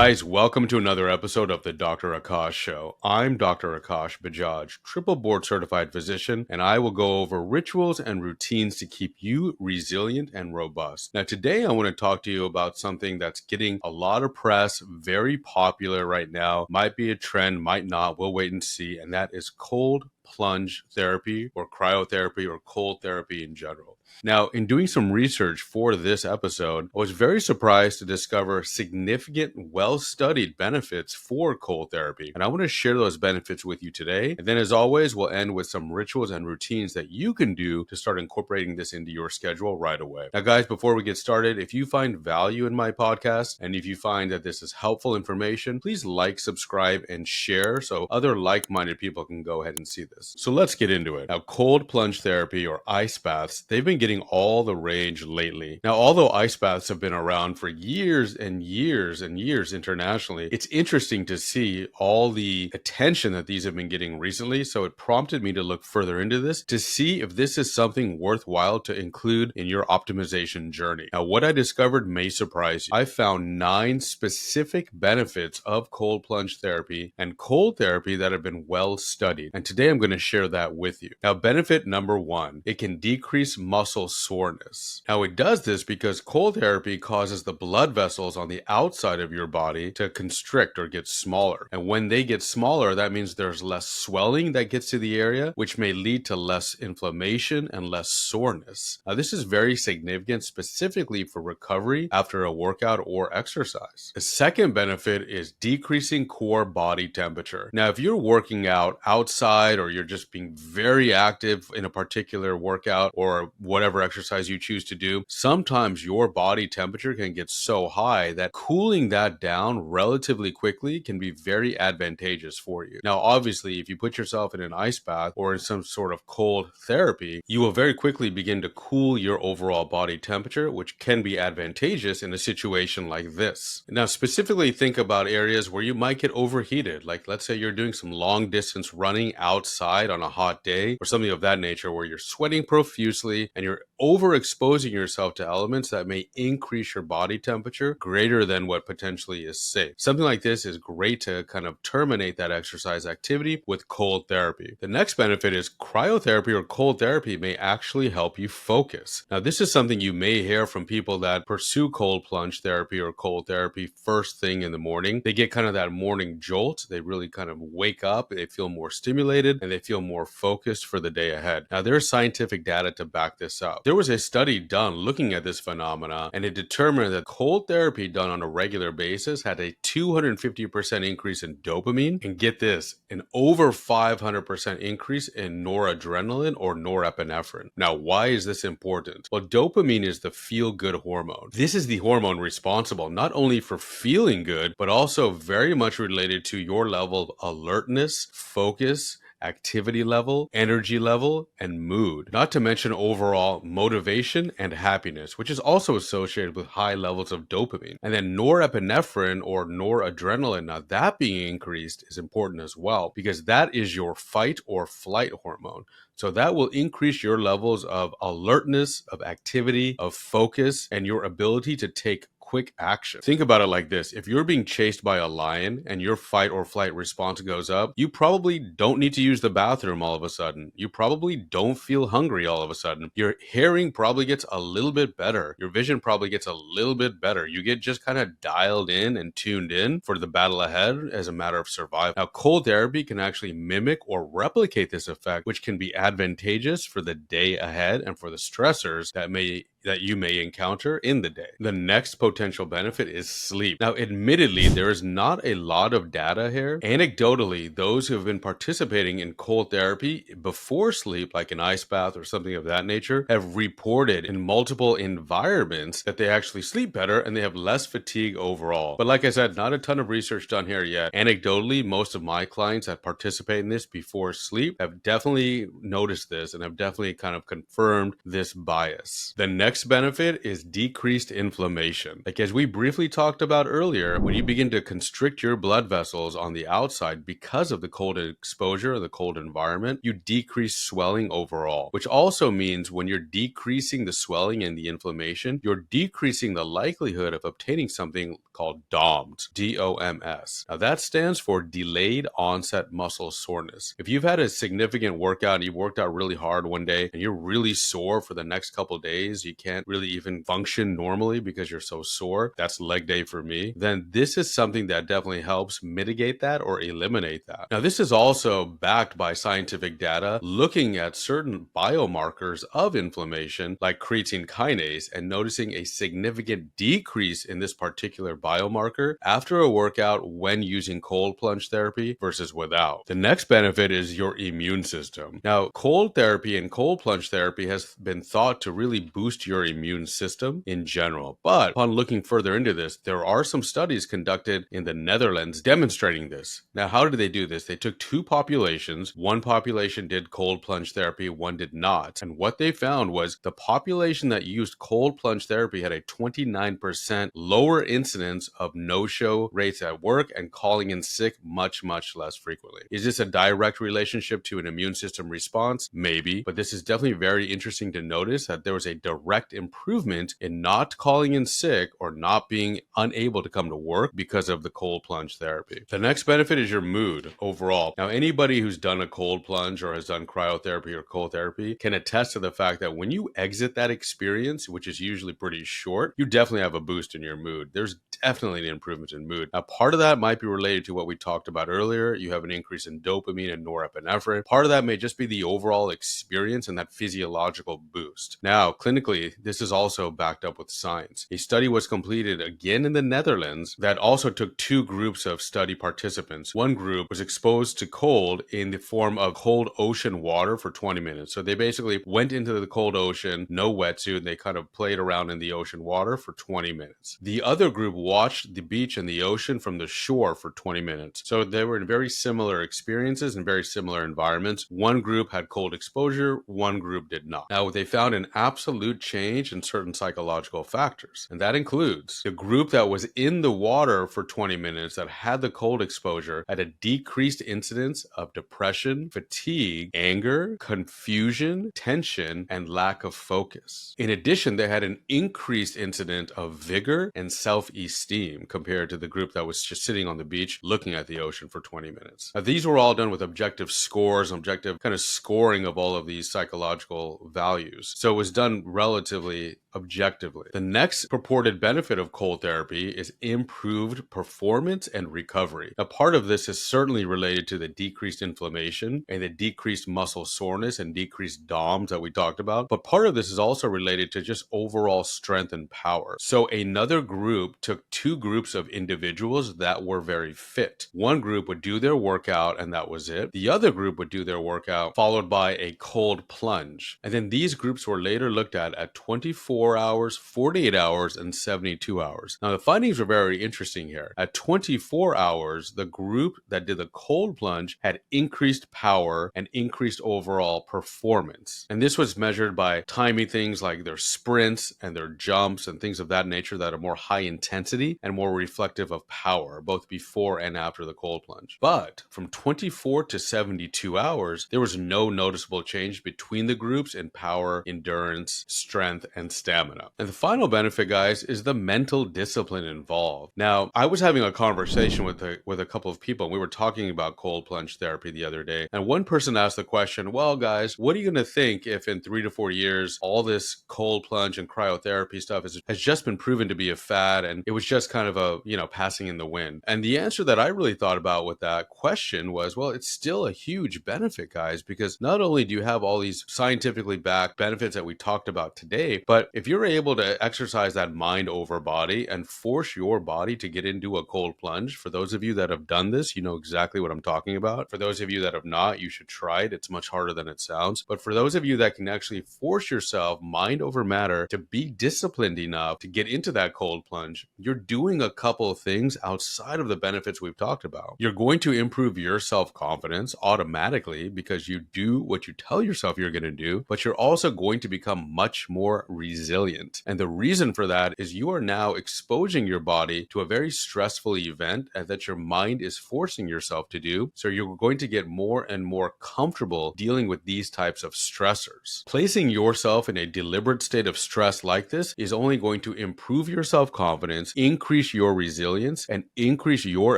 guys, welcome to another episode of the Dr. Akash Show. I'm Dr. Akash Bajaj, triple board certified physician, and I will go over rituals and routines to keep you resilient and robust. Now, today I want to talk to you about something that's getting a lot of press, very popular right now, might be a trend, might not, we'll wait and see, and that is cold plunge therapy or cryotherapy or cold therapy in general. Now, in doing some research for this episode, I was very surprised to discover significant, well-studied benefits for cold therapy. And I want to share those benefits with you today. And then, as always, we'll end with some rituals and routines that you can do to start incorporating this into your schedule right away. Now, guys, before we get started, if you find value in my podcast, and if you find that this is helpful information, please like, subscribe, and share so other like-minded people can go ahead and see this. So let's get into it. Now, cold plunge therapy or ice baths, they've been getting all the rage lately. Now, although ice baths have been around for years and years and years internationally, it's interesting to see all the attention that these have been getting recently. So it prompted me to look further into this to see if this is something worthwhile to include in your optimization journey. Now, what I discovered may surprise you. I found 9 specific benefits of cold plunge therapy and cold therapy that have been well studied. And today I'm going to share that with you. Now, benefit number 1, it can decrease muscle soreness. Now, it does this because cold therapy causes the blood vessels on the outside of your body to constrict or get smaller. And when they get smaller, that means there's less swelling that gets to the area, which may lead to less inflammation and less soreness. Now, this is very significant specifically for recovery after a workout or exercise. The second benefit is decreasing core body temperature. Now, if you're working out outside or you're just being very active in a particular workout or whatever exercise you choose to do, sometimes your body temperature can get so high that cooling that down relatively quickly can be very advantageous for you. Now, obviously, if you put yourself in an ice bath or in some sort of cold therapy, you will very quickly begin to cool your overall body temperature, which can be advantageous in a situation like this. Now, specifically think about areas where you might get overheated. Like, let's say you're doing some long distance running outside on a hot day or something of that nature where you're sweating profusely and you're overexposing yourself to elements that may increase your body temperature greater than what potentially is safe. Something like this is great to kind of terminate that exercise activity with cold therapy. The next benefit is cryotherapy or cold therapy may actually help you focus. Now, this is something you may hear from people that pursue cold plunge therapy or cold therapy first thing in the morning. They get kind of that morning jolt. They really kind of wake up, they feel more stimulated, and they feel more focused for the day ahead. Now, there's scientific data to back this up. There was a study done looking at this phenomena, and it determined that cold therapy done on a regular basis had a 250% increase in dopamine, and get this, an over 500% increase in noradrenaline or norepinephrine. Now, why is this important? Well, dopamine is the feel-good hormone. This is the hormone responsible not only for feeling good, but also very much related to your level of alertness, focus, activity level, energy level, and mood. Not to mention overall motivation and happiness, which is also associated with high levels of dopamine. And then norepinephrine or noradrenaline, now that being increased is important as well because that is your fight or flight hormone. So that will increase your levels of alertness, of activity, of focus, and your ability to take quick action. Think about it like this. If you're being chased by a lion and your fight or flight response goes up, you probably don't need to use the bathroom all of a sudden. You probably don't feel hungry all of a sudden. Your hearing probably gets a little bit better. Your vision probably gets a little bit better. You get just kind of dialed in and tuned in for the battle ahead as a matter of survival. Now, cold therapy can actually mimic or replicate this effect, which can be advantageous for the day ahead and for the stressors that you may encounter in the day. The next potential benefit is sleep. Now, admittedly, there is not a lot of data here. Anecdotally, those who have been participating in cold therapy before sleep, like an ice bath or something of that nature, have reported in multiple environments that they actually sleep better and they have less fatigue overall. But like I said, not a ton of research done here yet. Anecdotally, most of my clients that participate in this before sleep have definitely noticed this and have definitely kind of confirmed this bias. The next next benefit is decreased inflammation. Like as we briefly talked about earlier, when you begin to constrict your blood vessels on the outside because of the cold exposure or the cold environment, you decrease swelling overall, which also means when you're decreasing the swelling and the inflammation, you're decreasing the likelihood of obtaining something called DOMS, D-O-M-S. Now that stands for delayed onset muscle soreness. If you've had a significant workout and you worked out really hard one day and you're really sore for the next couple days, you can't really even function normally because you're so sore, that's leg day for me, then this is something that definitely helps mitigate that or eliminate that. Now this is also backed by scientific data looking at certain biomarkers of inflammation like creatine kinase and noticing a significant decrease in this particular biomarker after a workout when using cold plunge therapy versus without. The next benefit is your immune system. Now, cold therapy and cold plunge therapy has been thought to really boost your immune system in general. But upon looking further into this, there are some studies conducted in the Netherlands demonstrating this. Now, how did they do this? They took two populations. One population did cold plunge therapy, one did not. And what they found was the population that used cold plunge therapy had a 29% lower incidence of no-show rates at work and calling in sick much less frequently. Is this a direct relationship to an immune system response? Maybe, but this is definitely very interesting to notice that there was a direct improvement in not calling in sick or not being unable to come to work because of the cold plunge therapy. The next benefit is your mood overall. Now, anybody who's done a cold plunge or has done cryotherapy or cold therapy can attest to the fact that when you exit that experience, which is usually pretty short, you definitely have a boost in your mood. There's definitely an improvement in mood. Now, part of that might be related to what we talked about earlier. You have an increase in dopamine and norepinephrine. Part of that may just be the overall experience and that physiological boost. Now, clinically, this is also backed up with science. A study was completed again in the Netherlands that also took two groups of study participants. One group was exposed to cold in the form of cold ocean water for 20 minutes. So they basically went into the cold ocean, no wetsuit, and they kind of played around in the ocean water for 20 minutes. The other group watched the beach and the ocean from the shore for 20 minutes. So they were in very similar experiences and very similar environments. One group had cold exposure, one group did not. Now, they found an absolute change in certain psychological factors, and that includes the group that was in the water for 20 minutes that had the cold exposure had a decreased incidence of depression, fatigue, anger, confusion, tension, and lack of focus. In addition, they had an increased incidence of vigor and self-esteem compared to the group that was just sitting on the beach looking at the ocean for 20 minutes. Now, these were all done with objective scores, objective kind of scoring of all of these psychological values. So it was done relatively objectively. The next purported benefit of cold therapy is improved performance and recovery. Now, part of this is certainly related to the decreased inflammation and the decreased muscle soreness and decreased DOMS that we talked about, but part of this is also related to just overall strength and power. So another group took two groups of individuals that were very fit. One group would do their workout and that was it. The other group would do their workout followed by a cold plunge. And then these groups were later looked at 24 hours, 48 hours, and 72 hours. Now, the findings were very interesting here. At 24 hours, the group that did the cold plunge had increased power and increased overall performance. And this was measured by timing things like their sprints and their jumps and things of that nature that are more high intensity and more reflective of power, both before and after the cold plunge. But from 24 to 72 hours, there was no noticeable change between the groups in power, endurance, strength, and stamina. And the final benefit, guys, is the mental discipline involved. Now, I was having a conversation with a couple of people, and we were talking about cold plunge therapy the other day. And one person asked the question, well, guys, what are you going to think if in 3 to 4 years, all this cold plunge and cryotherapy stuff has just been proven to be a fad, and it was just kind of a, passing in the wind? And the answer that I really thought about with that question was, well, it's still a huge benefit, guys, because not only do you have all these scientifically backed benefits that we talked about today, but if you're able to exercise that mind over body and force your body to get into a cold plunge, for those of you that have done this, you know exactly what I'm talking about. For those of you that have not, you should try it. It's much harder than it sounds. But for those of you that can actually force yourself, mind over matter, to be disciplined enough to get into that cold plunge, you're doing a couple of things outside of the benefits we've talked about. You're going to improve your self-confidence automatically because you do what you tell yourself you're going to do, but you're also going to become much more resilient resilient. And the reason for that is you are now exposing your body to a very stressful event that your mind is forcing yourself to do. So you're going to get more and more comfortable dealing with these types of stressors. Placing yourself in a deliberate state of stress like this is only going to improve your self-confidence, increase your resilience, and increase your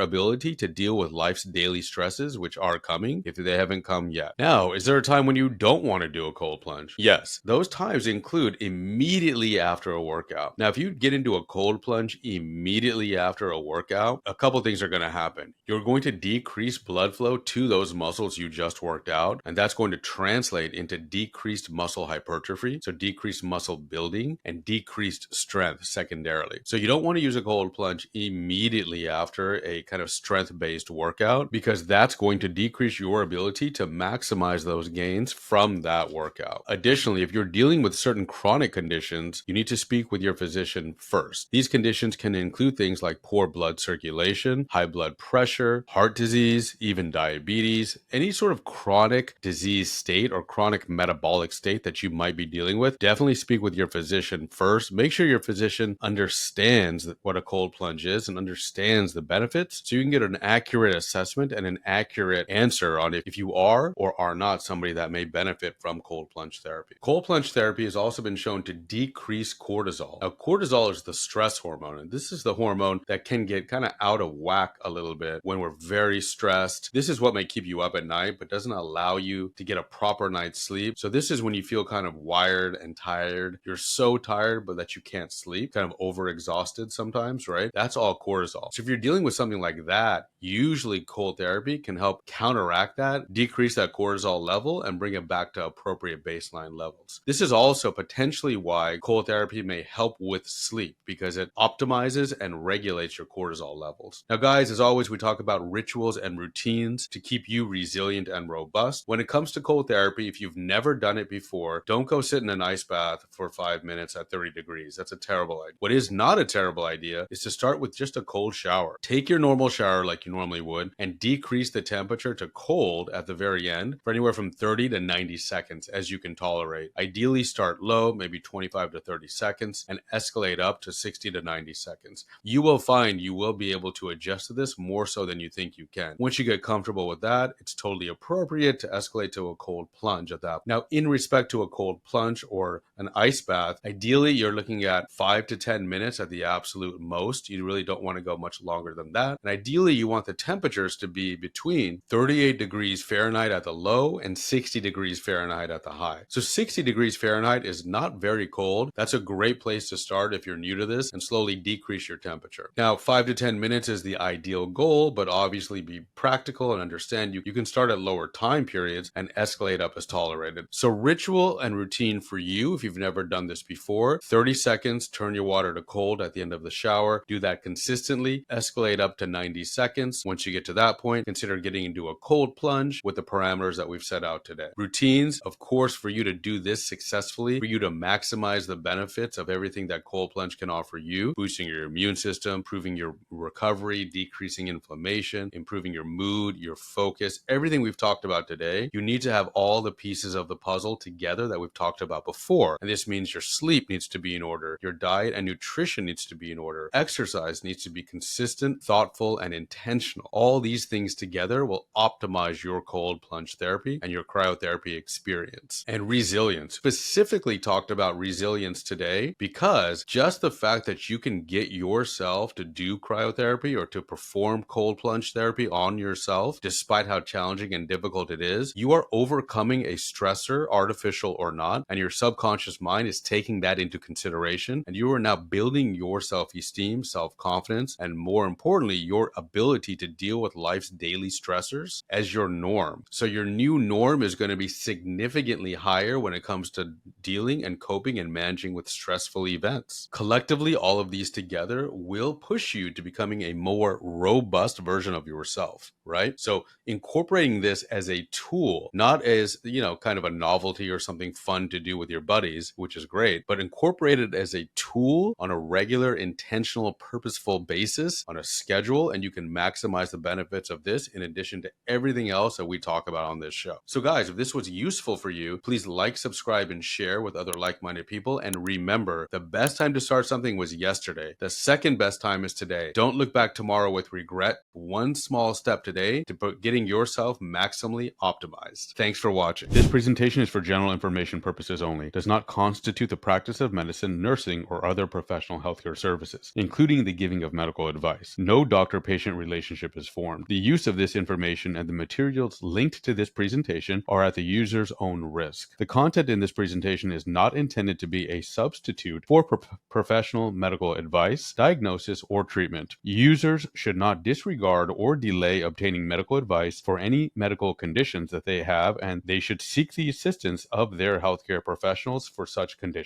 ability to deal with life's daily stresses, which are coming if they haven't come yet. Now, is there a time when you don't want to do a cold plunge? Yes, those times include immediately after a workout. Now, if you get into a cold plunge immediately after a workout, a couple things are going to happen. You're going to decrease blood flow to those muscles you just worked out, and that's going to translate into decreased muscle hypertrophy, so decreased muscle building and decreased strength secondarily. So you don't want to use a cold plunge immediately after a kind of strength-based workout, because that's going to decrease your ability to maximize those gains from that workout. Additionally, if you're dealing with certain chronic conditions, you need to speak with your physician first. These conditions can include things like poor blood circulation, high blood pressure, heart disease, even diabetes, any sort of chronic disease state or chronic metabolic state that you might be dealing with. Definitely speak with your physician first. Make sure your physician understands what a cold plunge is and understands the benefits, so you can get an accurate assessment and an accurate answer on if you are or are not somebody that may benefit from cold plunge therapy. Cold plunge therapy has also been shown to decrease cortisol. Now, cortisol is the stress hormone, and this is the hormone that can get kind of out of whack a little bit when we're very stressed. This is what may keep you up at night, but doesn't allow you to get a proper night's sleep. So this is when you feel kind of wired and tired. You're so tired, but that you can't sleep, kind of overexhausted sometimes, right? That's all cortisol. So if you're dealing with something like that, usually cold therapy can help counteract that, decrease that cortisol level, and bring it back to appropriate baseline levels. This is also potentially why cold therapy may help with sleep, because it optimizes and regulates your cortisol levels. Now, guys, as always, we talk about rituals and routines to keep you resilient and robust. When it comes to cold therapy, if you've never done it before, don't go sit in an ice bath for 5 minutes at 30 degrees. That's a terrible idea. What is not a terrible idea is to start with just a cold shower. Take your normal shower like you normally would and decrease the temperature to cold at the very end for anywhere from 30 to 90 seconds as you can tolerate. Ideally, start low, maybe 25 to 30 seconds, and escalate up to 60 to 90 seconds. You will find you will be able to adjust to this more so than you think you can. Once you get comfortable with that, it's totally appropriate to escalate to a cold plunge at that. Now, in respect to a cold plunge or an ice bath, ideally you're looking at 5 to 10 minutes at the absolute most. You really don't want to go much longer than that. And ideally you want the temperatures to be between 38 degrees Fahrenheit at the low and 60 degrees Fahrenheit at the high. So 60 degrees Fahrenheit is not very cold. That's a great place to start if you're new to this, and slowly decrease your temperature. Now, 5 to 10 minutes is the ideal goal, but obviously be practical and understand you can start at lower time periods and escalate up as tolerated. So ritual and routine for you, if you've never done this before: 30 seconds, turn your water to cold at the end of the shower. Do that consistently. Escalate up to 90 seconds. Once you get to that point, consider getting into a cold plunge with the parameters that we've set out today. Routines, of course, for you to do this successfully, for you to maximize the benefits of everything that cold plunge can offer you: boosting your immune system, improving your recovery, decreasing inflammation, improving your mood, your focus, everything we've talked about today. You need to have all the pieces of the puzzle together that we've talked about before. And this means your sleep needs to be in order, your diet and nutrition needs to be in order, exercise needs to be consistent, thoughtful, and intentional. All these things together will optimize your cold plunge therapy and your cryotherapy experience. And resilience. Specifically talked about resilience today because just the fact that you can get yourself to do cryotherapy or to perform cold plunge therapy on yourself, despite how challenging and difficult it is, you are overcoming a stressor, artificial or not, and your subconscious mind is taking that into consideration, and you are now building your self-esteem, self-confidence, and more importantly, your ability to deal with life's daily stressors as your norm. So your new norm is going to be significantly higher when it comes to dealing and coping and managing with stressful events. Collectively, all of these together will push you to becoming a more robust version of yourself, right? So incorporating this as a tool, not as, kind of a novelty or something fun to do with your buddies, which is great, but incorporate it as a tool on a regular, intentional, purposeful basis on a schedule, and you can maximize the benefits of this in addition to everything else that we talk about on this show. So guys, if this was useful for you, please like, subscribe, and share with other like-minded people. people, and remember, the best time to start something was yesterday. The second best time is today. Don't look back tomorrow with regret. One small step today to getting yourself maximally optimized. Thanks for watching. This presentation is for general information purposes only. Does not constitute the practice of medicine, nursing, or other professional healthcare services, including the giving of medical advice. No doctor-patient relationship is formed. The use of this information and the materials linked to this presentation are at the user's own risk. The content in this presentation is not intended to be a substitute for professional medical advice, diagnosis, or treatment. Users should not disregard or delay obtaining medical advice for any medical conditions that they have, and they should seek the assistance of their healthcare professionals for such conditions.